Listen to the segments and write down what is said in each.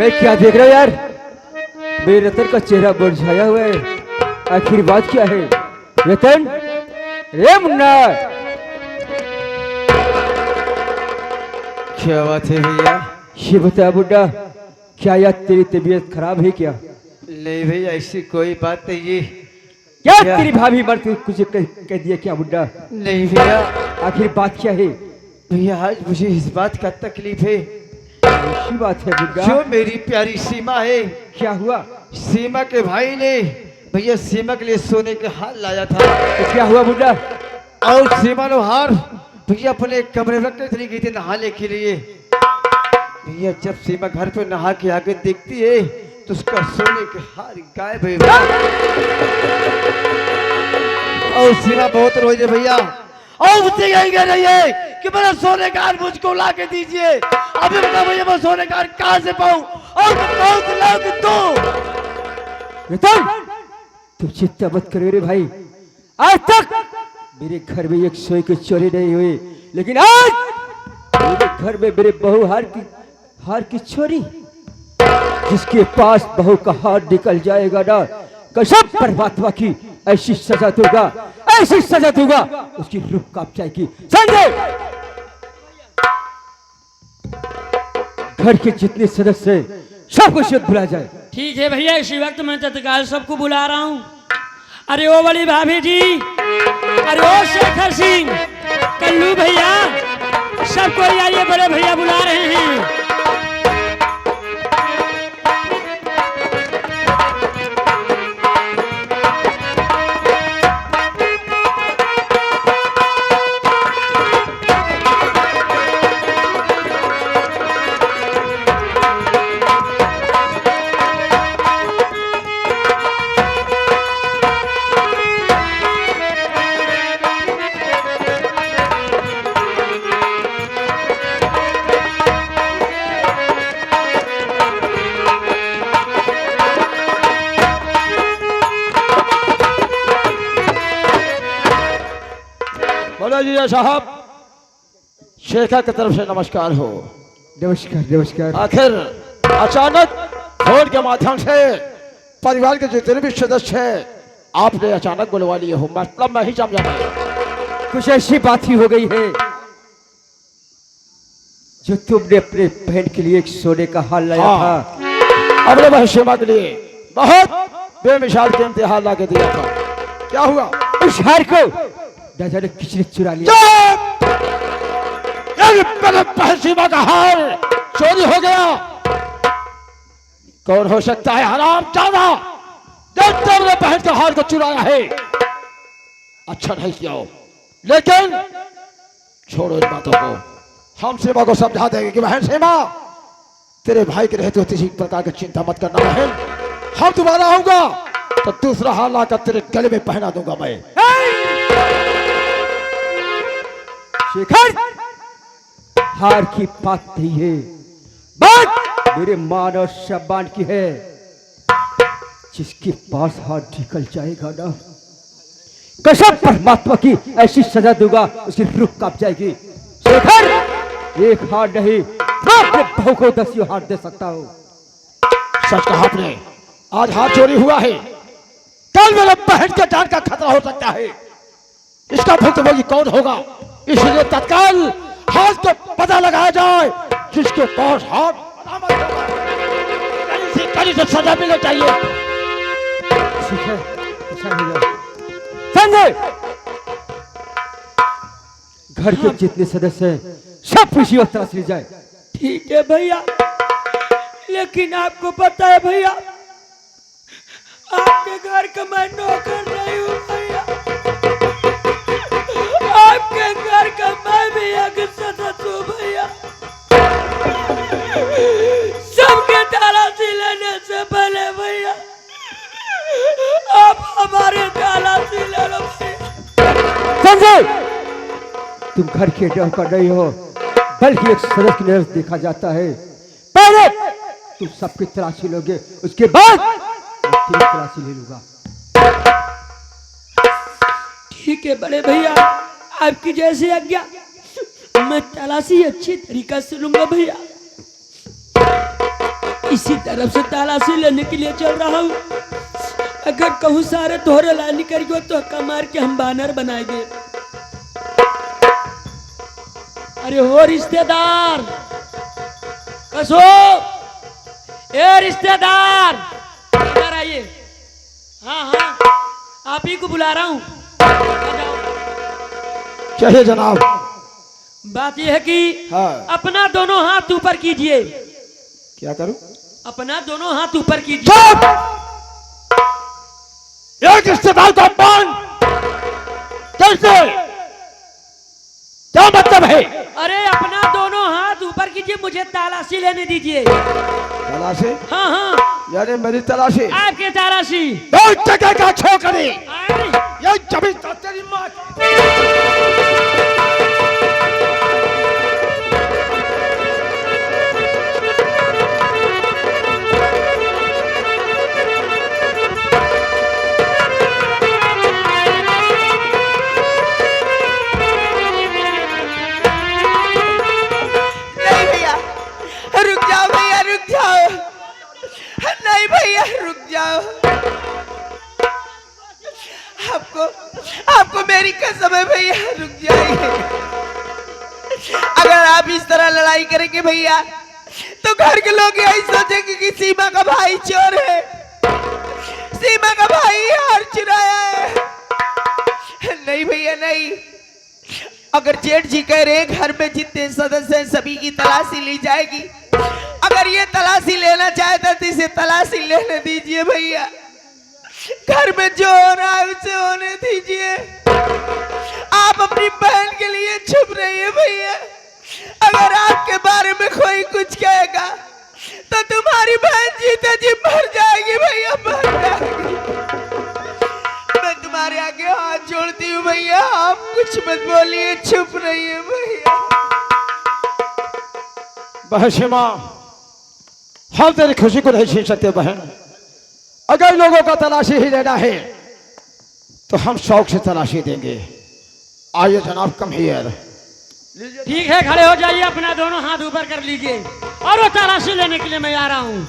मैं क्या देख रहा हूँ यार? मेरे रतन का चेहरा मुरझाया हुआ है। आखिर बात क्या है? रतन, रे मुन्ना, क्या बात है भैया? ये बता बुड्ढा, क्या यार तेरी तबीयत खराब है क्या? नहीं भैया, ऐसी कोई बात नहीं है। क्या तेरी भाभी मर कुछ कह दिया क्या बुड्ढा? नहीं भैया। आखिर बात क्या है? भैया आज मुझे इस बात का तकलीफ है। ऐसी बात है बुड्ढा? जो मेरी प्यारी सीमा है, क्या हुआ? सीमा के भाई ने भैया सीमा के लिए सोने के हार लाया था। तो क्या हुआ बुड्ढा? और सीमा ने हार भैया अपने कमरे में रख के चली गई थी नहाने के लिए। भैया जब सीमा घर पे नहा के आके देखती है तो उसका सोने के हार गायब है भैया। और सीमा बहुत रोई है भैया, और मुझसे यही कह रही है कि मेरा सोने का हार मुझको ला के दीजिए। अभी बता भैया मैं सोने का हार कहाँ से पाऊं और कौन से लाओगे तू? रतन, तुम चिंता मत करो रे भाई। आज तक मेरे घर में एक सोई की चोरी नहीं हुई, लेकिन आज मेरे घर में मेरे बहू हार की चोरी। जिसके पास बहू का हार निकल जाएगा ना, कसम परमात्मा की ऐसी सजा दूंगा, ऐसी सजा दूंगा, उसकी रूह कांप जाएगी। समझे? घर के जितने सदस्य हैं सबको शुद्ध बुला जाए। ठीक है भैया, इसी वक्त मैं तत्काल सबको बुला रहा हूँ। अरे ओ बड़ी भाभी जी, अरे ओ शेखर सिंह, कल्लू भैया, सबको आइए, बड़े भैया बुला रहे हैं। जी साहब, शेखर की तरफ से नमस्कार हो। नमस्कार नमस्कार। आखिर अचानक फोन के माध्यम से परिवार के जितने भी सदस्य हैं आपने अचानक बुलवा लिए हो, मतलब मैं ही समझा नहीं। कुछ ऐसी बात ही हो गई है जो तुमने अपने बहन के लिए एक सोने का हार लाया था। अपने बहन सीमा के लिए बहुत बेमिसाल कीमती हार ला के दिया था। क्या हुआ? उस हार को न जाने किसने चुरा लिया। बहन सीमा का हार चोरी हो गया। कौन हो सकता है हरामजादा जो तुमने बहन के हार को चुराया है? अच्छा नहीं किया हो, लेकिन छोड़ो इन बातों को। हम सीमा को समझा देंगे कि बहन सीमा, तेरे भाई के रहते हो किसी प्रकार की चिंता मत करना बहन। हम दोबारा आऊंगा तो दूसरा हार लाकर तेरे गले में पहना दूंगा मैं। शेखर, हार की बात नहीं है, बात मेरे मान और सम्मान की है। जिसके पास हार निकल जाएगा ना, कसम परमात्मा की ऐसी सजा दूंगा, उसकी रूह कांप जाएगी। शेखर, एक हार नहीं, मैं अपने बहू को 10 हार दे सकता हूँ। सच कहा आपने, आज हार चोरी हुआ है, कल मेरे बहन के जान का खतरा हो सकता है। इसका भुगतान कौन होगा? इसलिए तत्काल हाथ को पता लगाया जाए। जिसके पास हाथ कहीं से सजा मिलनी चाहिए। संजय, घर के जितने सदस्य हैं सब खुशी और तरह से जाए। ठीक है भैया, लेकिन आपको पता है भैया, आपके घर का मैं नौकर नहीं हूँ भैया। आपके घर का मैं भी एक सदस्य हूँ भैया। सबके तलाशी लेने से पहले भैया आप हमारे तलाशी ले लो भैया। संजय, तुम घर के नौकर नहीं हो, बल्कि एक सदस्य की नजर देखा जाता है। पहले तुम सबकी तलाशी लोगे, उसके बाद मैं तेरी तलाशी ले लूंगा। ठीक है बड़े भैया, आपकी जैसी आज्ञा। मैं तलाशी अच्छी तरीका से लूंगा भैया। इसी तरफ से तलाशी लेने के लिए चल रहा हूँ। अगर कहूँ सारे तोहरे ला निकल तो कमार के हम बानर बनाएंगे। अरे हो रिश्तेदार, कसो ए रिश्तेदार, इधर आइए। हाँ हाँ, आप ही को बुला रहा हूँ। चाहिए जनाब। बात यह है कि हाँ। अपना दोनों हाथ ऊपर कीजिए। क्या करूं? अपना दोनों हाथ ऊपर कीजिए। चुप! एक रिश्तेदार का अपमान कैसे? क्या मतलब है? अरे अपना दोनों हाथ ऊपर कीजिए, मुझे तलाशी लेने दीजिए। तलाशी? हाँ हाँ, यानी मेरी तलाशी? आपके तलाशी। एक जगह का छोकरी, ये जमीन तो तेरी माँ रुक जाओ भैया, रुक जाओ। नहीं भैया रुक जाओ। आपको मेरी कसम है भैया, रुक जाइए। अगर आप इस तरह लड़ाई करेंगे भैया तो घर के लोग यही सोचेंगे कि सीमा का भाई चोर है, सीमा का भाई हार चुराया है। नहीं भैया नहीं, अगर जेठ जी कह रहे घर में जितने सदस्य हैं सभी की तलाशी ली जाएगी। अगर ये तलाशी लेना चाहता तो इसे तलाशी लेने दीजिए भैया। घर में जो हो रहा है उसे होने दीजिए। आप अपनी बहन के लिए चुप रहिए भैया। अगर आपके बारे में कोई कुछ कहेगा तो तुम्हारी बहन जीते जी मर जाएगी भैया, मर जाएगी। मैं तुम्हारे आगे हाथ जोड़ती हूँ भैया, आप कुछ मत बोलिए, चुप रहिए भैया। बहशिमा, हम तेरी खुशी को नहीं छीन सकते बहन। अगर लोगों का तलाशी ही लेना है तो हम शौक से तलाशी देंगे। आइए जनाब, कम हियर। ठीक है, खड़े हो जाइए, अपना दोनों हाथ ऊपर कर लीजिए और वो तलाशी लेने के लिए मैं आ रहा हूँ।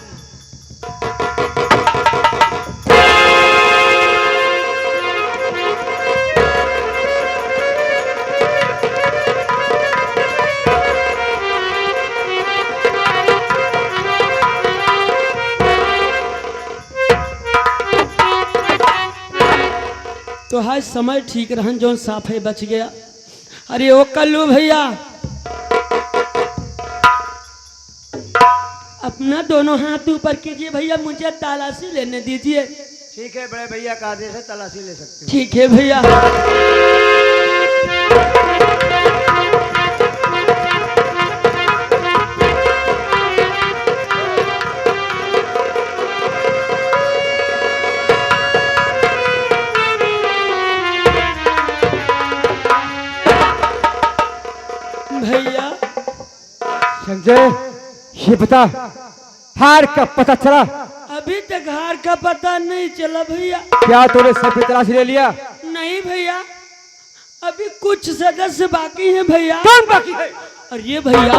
तो हाय समय ठीक रहन जो साफे बच गया। अरे ओ कल्लू भैया, अपना दोनों हाथ ऊपर कीजिए भैया, मुझे तलाशी लेने दीजिए। ठीक है बड़े भैया का आदेश है, तलाशी ले सकते हो। ठीक है भैया। भैया संजय, ये बता हार का पता चला? अभी तक हार का पता नहीं चला भैया। क्या तूने सब की तलाशी ले लिया? नहीं भैया, अभी कुछ सदस्य बाकी हैं भैया। कौन बाकी है? और ये भैया,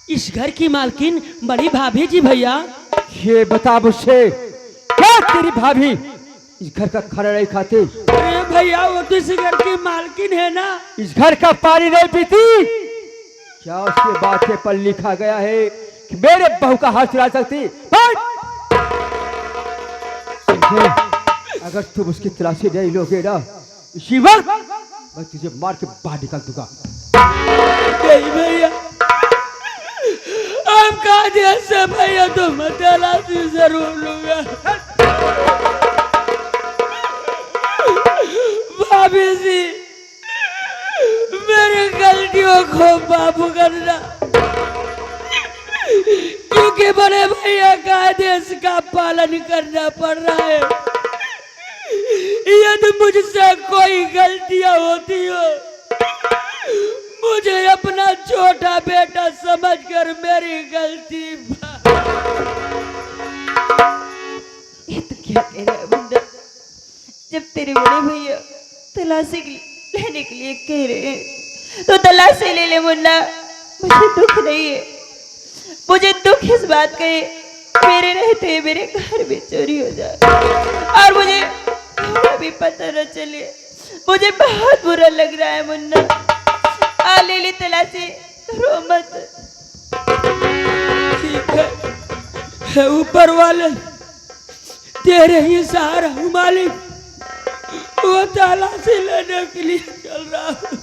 इस घर की मालकिन बड़ी भाभी जी भैया। ये बता मुझसे, क्या तेरी भाभी इस घर का खाना नहीं खाती? अरे भैया, वो तो इस घर की मालकिन है ना। इस घर का पानी नहीं पीती? क्या उसके बातें पर लिखा गया है कि मेरे बहू का हाथ चुरा सकती? अगर तुम उसकी तलाशी नहीं लोगे ना, इसी वक्त मैं तुझे मार के बाहर निकाल दूंगा। नहीं भैया, आपका आदेश है भैया, तो मैं तलाशी जरूर लूंगा। भाभी जी, मेरी गलतियों को माफ करना, क्योंकि बड़े भैया का आदेश का पालन करना पड़ रहा है। यदि मुझसे कोई गलतियां होती हो, मुझे अपना छोटा बेटा समझकर मेरी गलती। ये तो क्या कह रहा है मुन्ना? जब तेरे बड़े भैया तलाशी लेने के लिए कह रहे हैं तो तलाशी ले ले मुन्ना, मुझे दुख नहीं है। मुझे दुख इस बात का है, मेरे रहते मेरे घर में चोरी हो जाए और मुझे थोड़ा भी पता न चले। मुझे बहुत बुरा लग रहा है मुन्ना। आ ले ली तलाशी, रो मत। ठीक है, ऊपर वाले तेरे ही सहारा हूँ मालिक। वो तलाशी लेने के लिए चल रहा हूँ।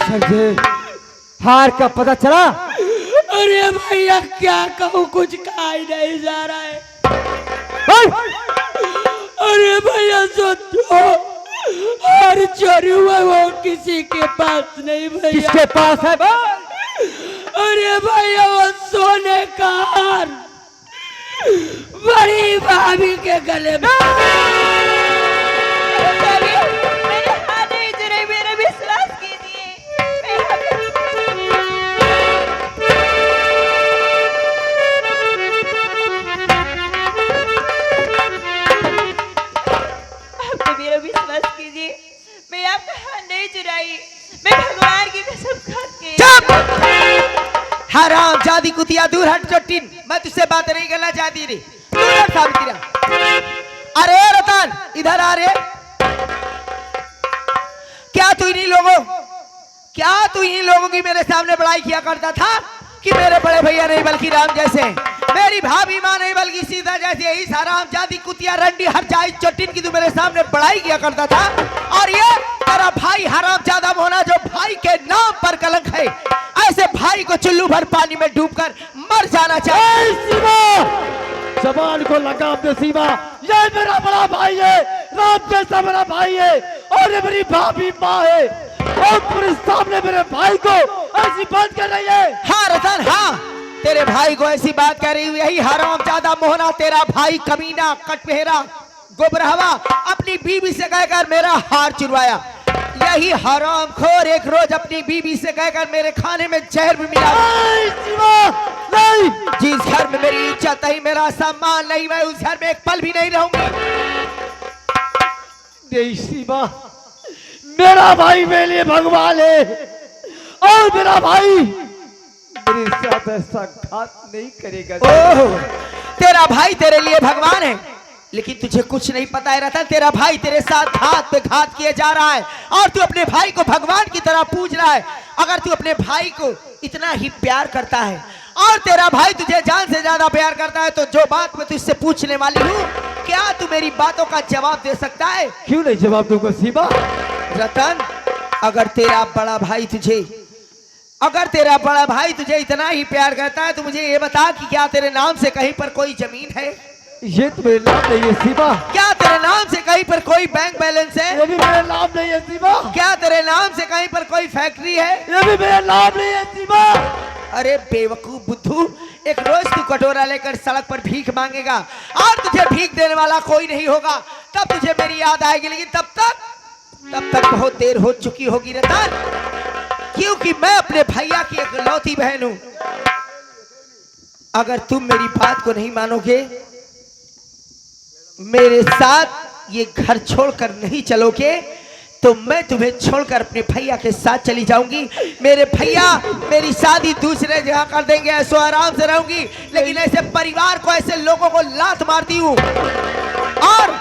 संजय, हार का पता चला? अरे भैया क्या कहूँ, कुछ कहा ही नहीं जा रहा है। अरे भैया सोचो, हर चोरी हुआ वो किसी के पास नहीं भैया। किसके पास है? अरे भैया वो सोने का हार बड़ी भाभी के गले में। मेरे हाथ नहीं जुड़े, मेरा विश्वास कीजिए। आप मेरा विश्वास कीजिए, मैं आपका हाथ नहीं चुराई। मैं भगवान की कसम खा के। चुप! हराम जादी कुतिया, दूर हट चोटिन। मैं तुझसे बात नहीं करना चाहती रे। दूर हट सावित्री। अरे रतन, इधर आ रे। क्या तू इन्हीं लोगों की मेरे सामने बड़ाई किया करता था कि मेरे बड़े भैया नहीं बल्कि राम जैसे, मेरी भाभी माँ नहीं बल्कि सीता जैसी, यही हराम जादी कुतिया रंडी हर जाई चोटिन की तू मेरे सामने बड़ाई किया करता था। और ये तेरा भाई हराम जादा मोहना जो भाई के नाम पर कलंक है, ऐसे भाई को चुल्लू भर पानी में डूबकर मर जाना चाहिए। जबान को लगाम दे सीमा, ये मेरा बड़ा भाई है, राम जैसा मेरा भाई है और ये मेरी भाभी माँ है और पूरे सामने मेरे भाई को ऐसी बात कर रही है। हाँ रतन, हाँ तेरे भाई को ऐसी बात कह रही हुई, यही हराम ज्यादा मोहना तेरा भाई कमीना कटपहरा गोबरहवा अपनी बीवी से कहकर मेरा हार चुरवाया। यही हराम खोर एक रोज अपनी बीवी से कहकर मेरे खाने में जहर भी मिला। नहीं, जिस घर में मेरी इज्जत नहीं, मेरा सम्मान नहीं, मैं उस घर में एक पल भी नहीं रहूंगी। नहीं सीमा, मेरा भाई मेरे लिए भगवान है और मेरा भाई मेरे साथ ऐसा घात नहीं करेगा। ओह, तेरा भाई तेरे लिए भगवान है, लेकिन तुझे कुछ नहीं पता है रतन, तेरा भाई तेरे साथ घात पे घात किए जा रहा है और तू अपने भाई को भगवान की तरह पूज रहा है। अगर तू अपने भाई को इतना ही प्यार करता है और तेरा भाई तुझे जान से ज्यादा प्यार करता है, तो जो बात मैं तुझसे पूछने वाली हूँ, क्या तू मेरी बातों का जवाब दे सकता है? क्यों नहीं जवाब दूंगा सीमा? रतन, अगर तेरा बड़ा भाई तुझे इतना ही प्यार करता है तो मुझे ये बता कि क्या तेरे नाम से कहीं पर कोई जमीन है? ये तो मेरे नाम नहीं है सीमा। क्या तेरे नाम से कहीं पर कोई बैंक बैलेंस है? ये भी मेरा नाम नहीं है सीमा। क्या तेरे नाम से कहीं पर कोई फैक्ट्री है? ये भी मेरा नाम नहीं है सीमा। अरे बेवकूफ बुद्धू, एक रोज तू कटोरा लेकर सड़क पर भीख मांगेगा और तुझे भीख देने वाला कोई नहीं होगा, तब तुझे मेरी याद आएगी, लेकिन तब तक बहुत देर हो चुकी होगी रतन, क्योंकि मैं अपने भैया की इकलौती बहन हूं। अगर तुम मेरी बात को नहीं मानोगे, मेरे साथ ये घर छोड़कर नहीं चलोगे, तो मैं तुम्हें छोड़कर अपने भैया के साथ चली जाऊंगी। मेरे भैया मेरी शादी दूसरे जगह कर देंगे, ऐसो आराम से रहूंगी, लेकिन ऐसे परिवार को, ऐसे लोगों को लात मारती हूँ और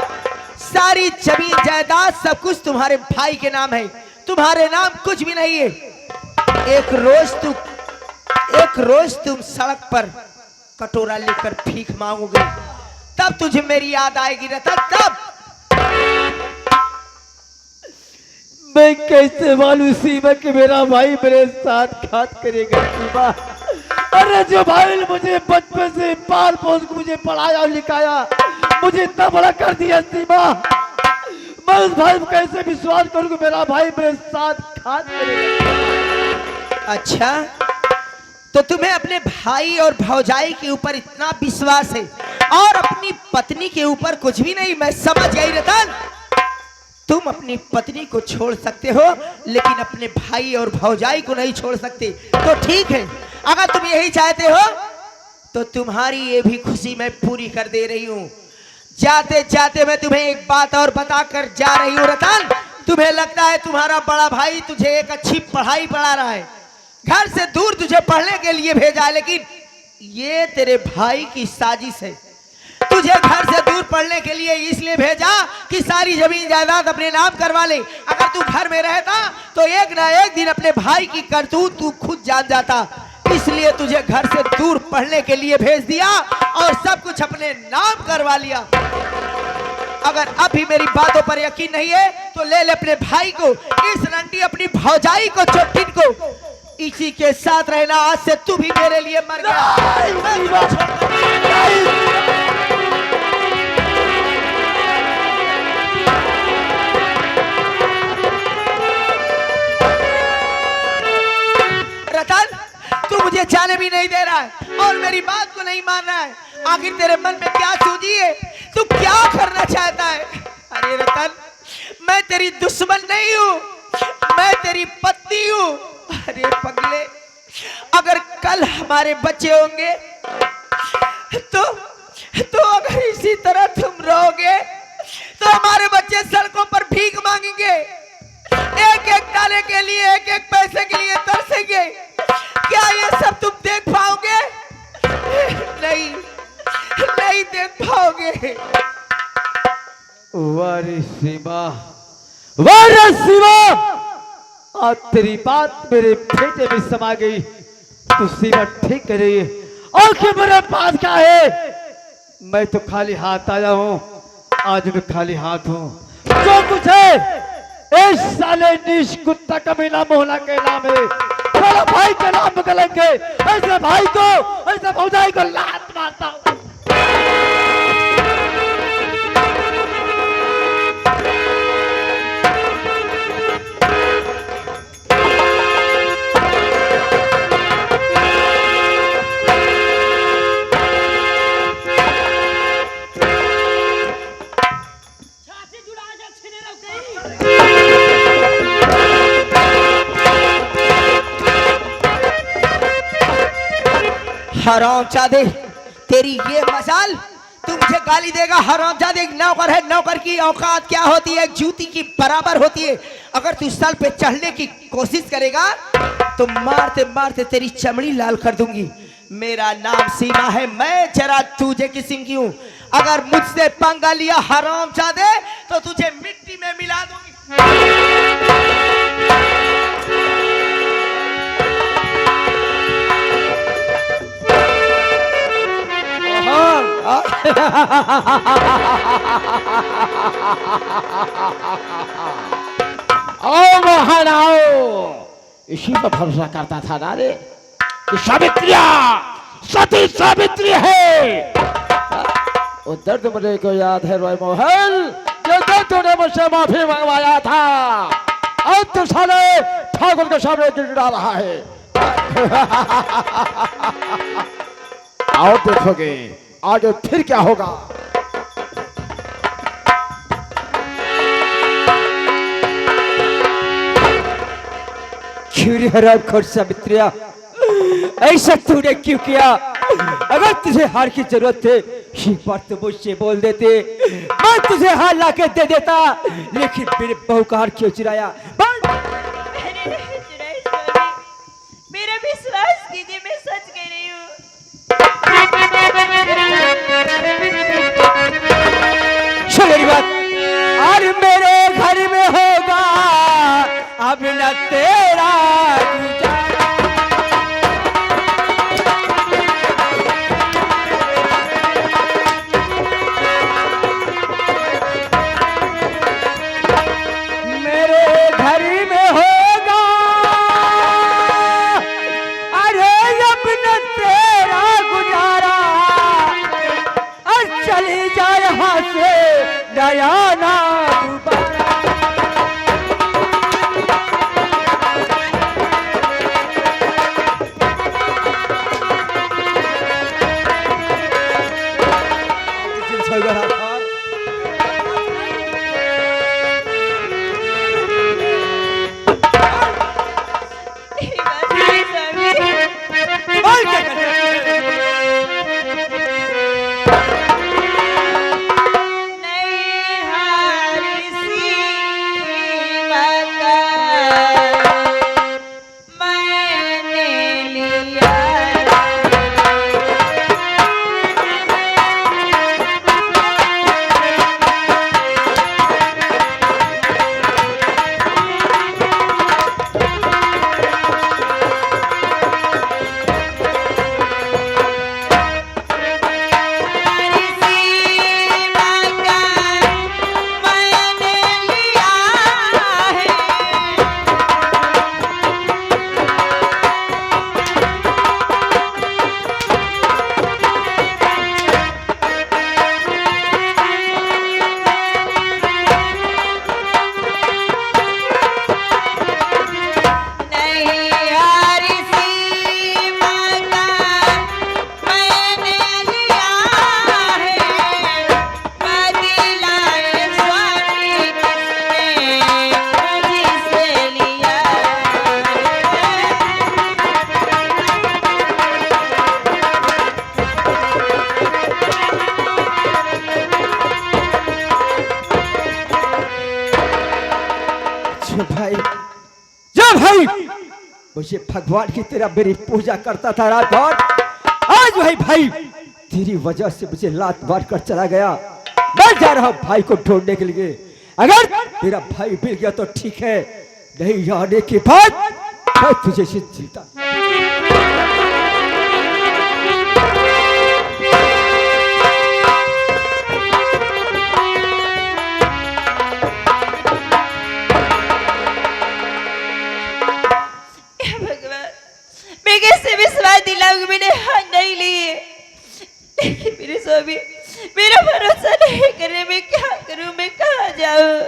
सारी जमीन जायदाद सब कुछ तुम्हारे भाई के नाम है, तुम्हारे नाम कुछ भी नहीं है। एक रोज तुम सड़क पर कटोरा लेकर भीख मांगोगे, तब तुझे मेरी याद आएगी रतन, तब। मैं कैसे मालूम सीमा कि मेरा भाई मेरे साथ घात करेगा सीमा? अरे जो भाई ने मुझे बचपन से पाल पोस के मुझे पढ़ाया और लिखाया, मुझे इतना बड़ा कर दिया सीमा, मैं उस भाई को कैसे विश्वास करूं कि मेरा भाई मेरे साथ घात करेगा? अच्छा, तो तुम्हें अपने भाई और भौजाई के ऊपर इतना विश्वास है और अपनी पत्नी के ऊपर कुछ भी नहीं। मैं समझ गई रतन, तुम अपनी पत्नी को छोड़ सकते हो लेकिन अपने भाई और भौजाई को नहीं छोड़ सकते। तो ठीक है, अगर तुम यही चाहते हो तो तुम्हारी ये भी खुशी मैं पूरी कर दे रही हूँ। जाते जाते मैं तुम्हें एक बात और बताकर जा रही हूँ रतन। तुम्हें लगता है तुम्हारा बड़ा भाई तुझे एक अच्छी पढ़ाई पढ़ा रहा है, घर से दूर तुझे पढ़ने के लिए भेजा है, लेकिन ये तेरे भाई की साजिश है। तुझे घर से दूर पढ़ने के लिए इसलिए भेजा कि सारी जमीन जायदाद अपने नाम करवा ले। अगर तू घर में रहता तो एक ना एक दिन अपने भाई की करतूत तू खुद जान जाता। इसलिए तुझे घर से दूर पढ़ने के लिए भेज दिया और सब कुछ अपने नाम करवा लिया। अगर अभी मेरी बातों पर यकीन नहीं है तो ले ले अपने भाई को, इस रंटी अपनी भौजाई को, चोटिन को, इसी के साथ रहना। आज से तू भी मेरे लिए मर गया। रतन, तू मुझे जाने भी नहीं दे रहा है और मेरी बात को नहीं मान रहा है। आखिर तेरे मन में क्या सूझी है? तू क्या करना चाहता है? अरे रतन, मैं तेरी दुश्मन नहीं हूँ, मैं तेरी पत्नी हूँ। अरे पगले, अगर कल हमारे बच्चे होंगे तो अगर इसी तरह तुम रहोगे तो हमारे बच्चे सड़कों पर भीख मांगेंगे, एक एक दाने के लिए, एक एक पैसे के लिए तरसेंगे। क्या ये सब तुम देख पाओगे? नहीं, नहीं देख पाओगे। वारे सीमा, वारे सीमा, आज तेरी बात मेरे बेटे में समा गई। तू सीमा ठीक कर रही है। आखिर मेरे पास क्या है? मैं तो खाली हाथ आया हूँ, आज मैं खाली हाथ हूँ। जो कुछ है इस साले नीच कुत्ता कमीना मोहना के नाम है, मेरा भाई के नाम पे कलंक है। ऐसे भाई को, ऐसे भौजाई को लात मारता हूँ। हरामजादे, तेरी ये मजाल, तू मुझे गाली देगा? हरामजादे, नौकर है, नौकर की औकात क्या होती है? जूती की बराबर होती है। अगर तू सर पे चढ़ने की कोशिश करेगा तो मारते मारते तेरी चमड़ी लाल कर दूंगी। मेरा नाम सीमा है, मैं जरा तुझे किस्म की हूँ। अगर मुझसे पंगा लिया हरामजादे तो तुझे मिट्टी में मिला दूंगी। आओ मोहन आओ। इसी पर भरोसा करता था ना रे कि सावित्रिया सती सावित्री है। वो दर्द मुझे को याद है रोय मोहन, जो दर्द तूने मुझसे माफी मंगवाया था, अब तो साले ठाकुर के सामने गिरा रहा है। आओ देखोगे आगे फिर क्या होगा। छुरी हराम खोर सावित्रिया, ऐसा तूने क्यों किया? अगर तुझे हार की जरूरत है ये बात तो मुझसे बोल देते, मैं तुझे हार ला के दे देता, लेकिन मेरे बहू का हार क्यों चुराया? मैंने नहीं चुराई स्वामी, मेरा विश्वास कीजिए, मैं सच कह रही हूँ। सुन मेरी बात, और मेरे घर में होगा अब न तेरा गुजारा। मेरे घर में होगा अरे अब न तेरा गुजारा, और चली जाए यहाँ से दयाना दोबारा। मुझे भगवान की तरह मेरी पूजा करता था रात भर, आज वही भाई तेरी वजह से मुझे लात मार कर चला गया। मैं जा रहा हूँ भाई को ढूंढने के लिए। अगर मेरा भाई मिल गया तो ठीक है, नहीं आने के बाद मैं तुझे से जीता। मैं कैसे विश्वास दिलाऊंगी, मैंने हाथ नहीं लिए, लेकिन मेरे स्वामी मेरा भरोसा नहीं करे, मैं क्या करूं, मैं कहाँ जाऊं।